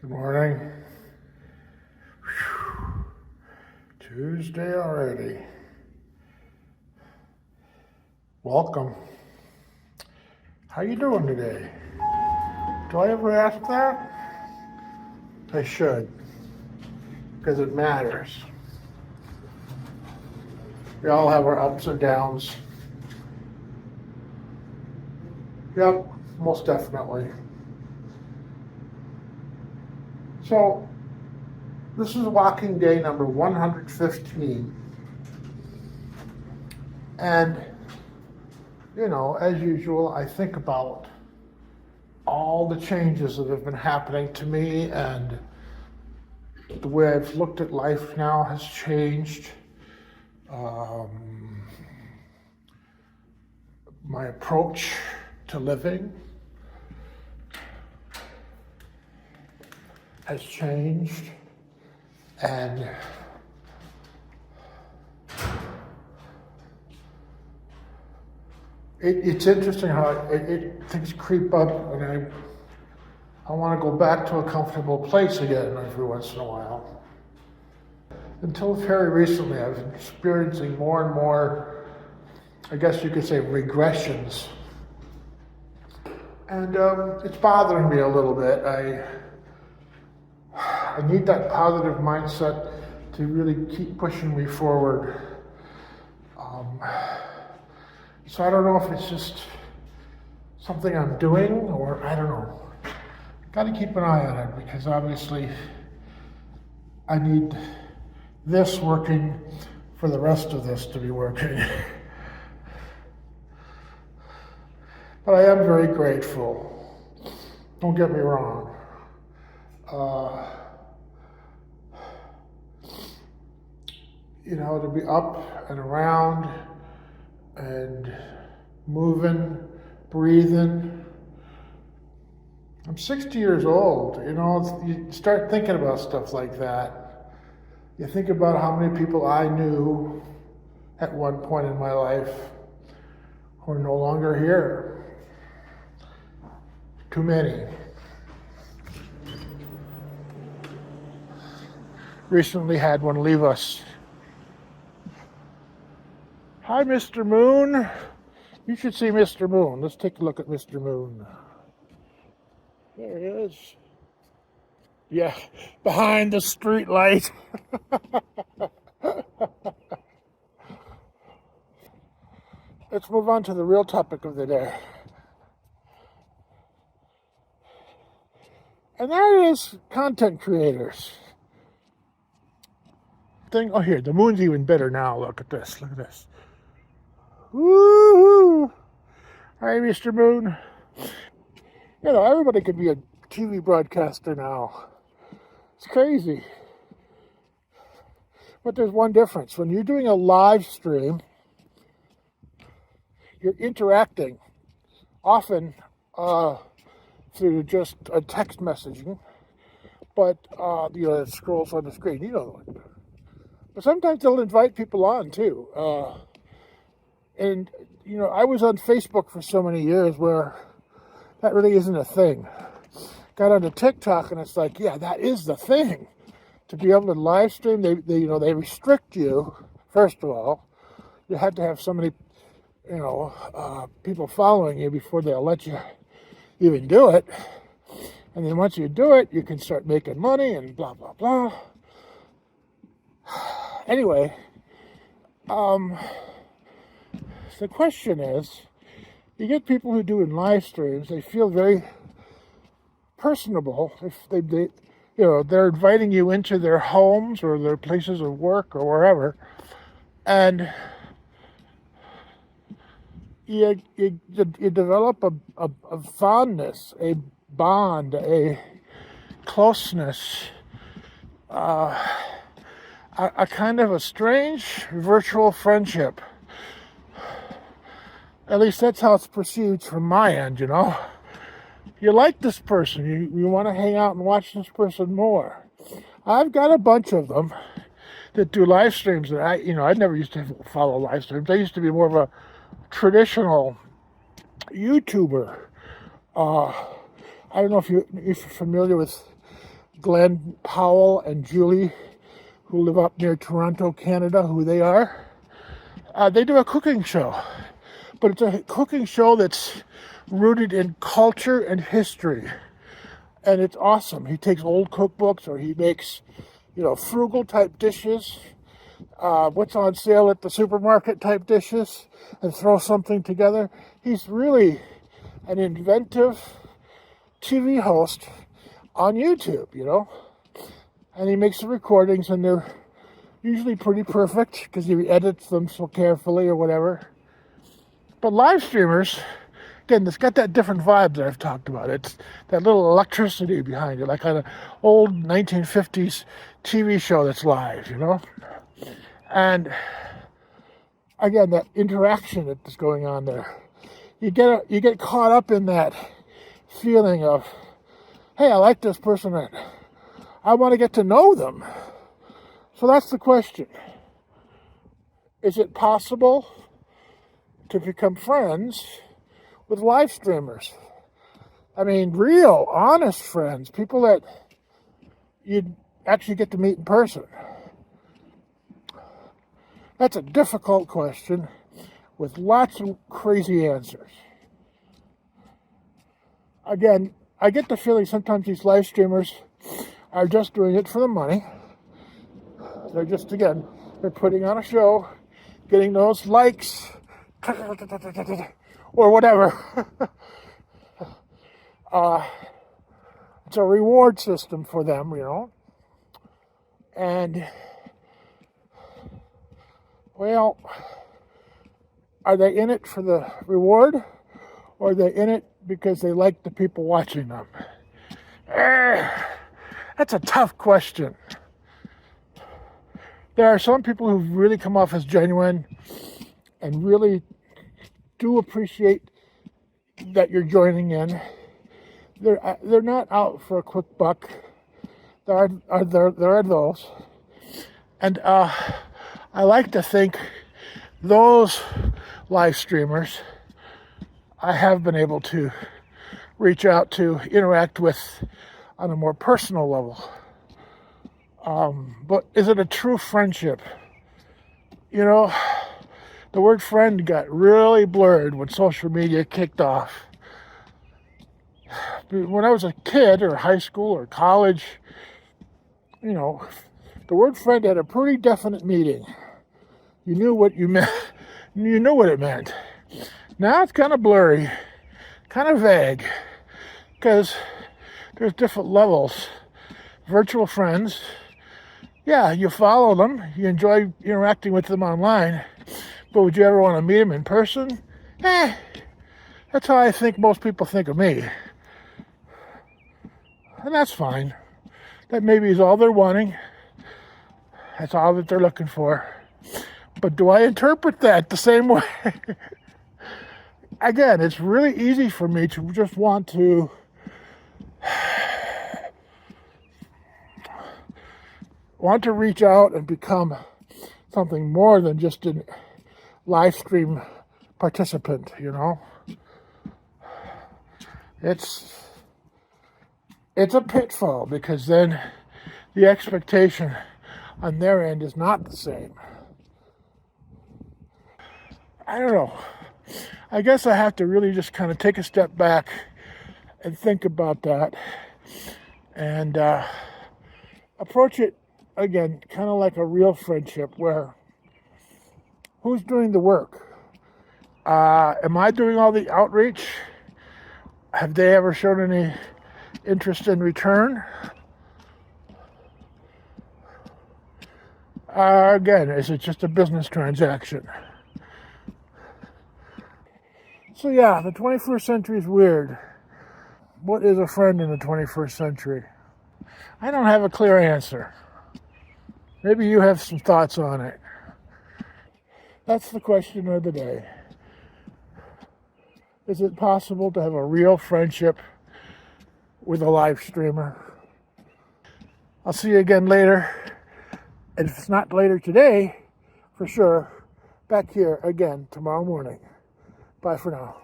Good morning. Whew. Tuesday already. Welcome. How you doing today? Do I ever ask that? I should, because it matters. We all have our ups and downs. Yep, most definitely. So, this is walking day number 115. And, as usual, I think about all the changes that have been happening to me, and the way I've looked at life now has changed. My approach to living has changed, and it's interesting how things creep up, and I want to go back to a comfortable place again every once in a while. Until very recently, I've been experiencing more and more, I guess you could say, regressions. And it's bothering me a little bit. I need that positive mindset to really keep pushing me forward. So I don't know if it's just something I'm doing, or I don't know. Got to keep an eye on it, because obviously I need this working for the rest of this to be working. But I am very grateful. Don't get me wrong. To be up and around and moving, breathing. I'm 60 years old. You start thinking about stuff like that. You think about how many people I knew at one point in my life who are no longer here. Too many. Recently had one leave us. Hi, Mr. Moon. You should see Mr. Moon. Let's take a look at Mr. Moon. There he is. Yeah, behind the street light. Let's move on to the real topic of the day. And that is content creators. Oh, here, the moon's even better now. Look at this. Look at this. Woo-hoo! Hi, Mr. Moon. Everybody could be a TV broadcaster now. It's crazy. But there's one difference. When you're doing a live stream, you're interacting, often through just a text messaging, but it scrolls on the screen. But sometimes they'll invite people on too. And I was on Facebook for so many years where that really isn't a thing. Got onto TikTok, and it's like, yeah, that is the thing. To be able to live stream, they restrict you. First of all, you have to have so many, people following you before they'll let you even do it. And then once you do it, you can start making money and blah blah blah. Anyway, the question is, you get people who do in live streams, they feel very personable. If they're inviting you into their homes or their places of work or wherever, and you develop a fondness, a bond, a closeness, a kind of a strange virtual friendship. At least that's how it's perceived from my end, You like this person. You want to hang out and watch this person more. I've got a bunch of them that do live streams that I never used to follow live streams. I used to be more of a traditional YouTuber. I don't know if you're familiar with Glenn Powell and Julie, who live up near Toronto, Canada, who they are. They do a cooking show, but it's a cooking show that's rooted in culture and history, and it's awesome. He takes old cookbooks, or he makes, frugal type dishes, what's on sale at the supermarket type dishes, and throw something together. He's really an inventive TV host on YouTube, and he makes the recordings, and they're usually pretty perfect because he edits them so carefully or whatever. But live streamers, again, it's got that different vibe that I've talked about. It's that little electricity behind it, like an old 1950s TV show that's live, And again, that interaction that's going on there. You get caught up in that feeling of, hey, I like this person, and I want to get to know them. So that's the question. Is it possible to become friends with live streamers? I mean, real, honest friends, people that you'd actually get to meet in person. That's a difficult question with lots of crazy answers. Again, I get the feeling sometimes these live streamers are just doing it for the money. They're just, they're putting on a show, getting those likes, or whatever. It's a reward system for them, And, well, are they in it for the reward, or are they in it because they like the people watching them? That's a tough question. There are some people who really come off as genuine and really do appreciate that you're joining in. They're not out for a quick buck. There are those. And I like to think those live streamers I have been able to reach out to, interact with on a more personal level. But is it a true friendship? The word friend got really blurred when social media kicked off. When I was a kid, or high school, or college, the word friend had a pretty definite meaning. You knew what you meant. You knew what it meant. Now it's kind of blurry, kind of vague, because there's different levels. Virtual friends, yeah, you follow them, you enjoy interacting with them online, but would you ever want to meet them in person? That's how I think most people think of me. And that's fine. That maybe is all they're wanting. That's all that they're looking for. But do I interpret that the same way? Again, it's really easy for me to just want to reach out and become something more than just a live stream participant, It's a pitfall, because then the expectation on their end is not the same. I don't know. I guess I have to really just kind of take a step back and think about that and approach it, again, kind of like a real friendship, where who's doing the work? Am I doing all the outreach? Have they ever shown any interest in return? Again, is it just a business transaction? So yeah, the 21st century is weird. What is a friend in the 21st century? I don't have a clear answer. Maybe you have some thoughts on it. That's the question of the day. Is it possible to have a real friendship with a live streamer? I'll see you again later. And if it's not later today, for sure, back here again tomorrow morning. Bye for now.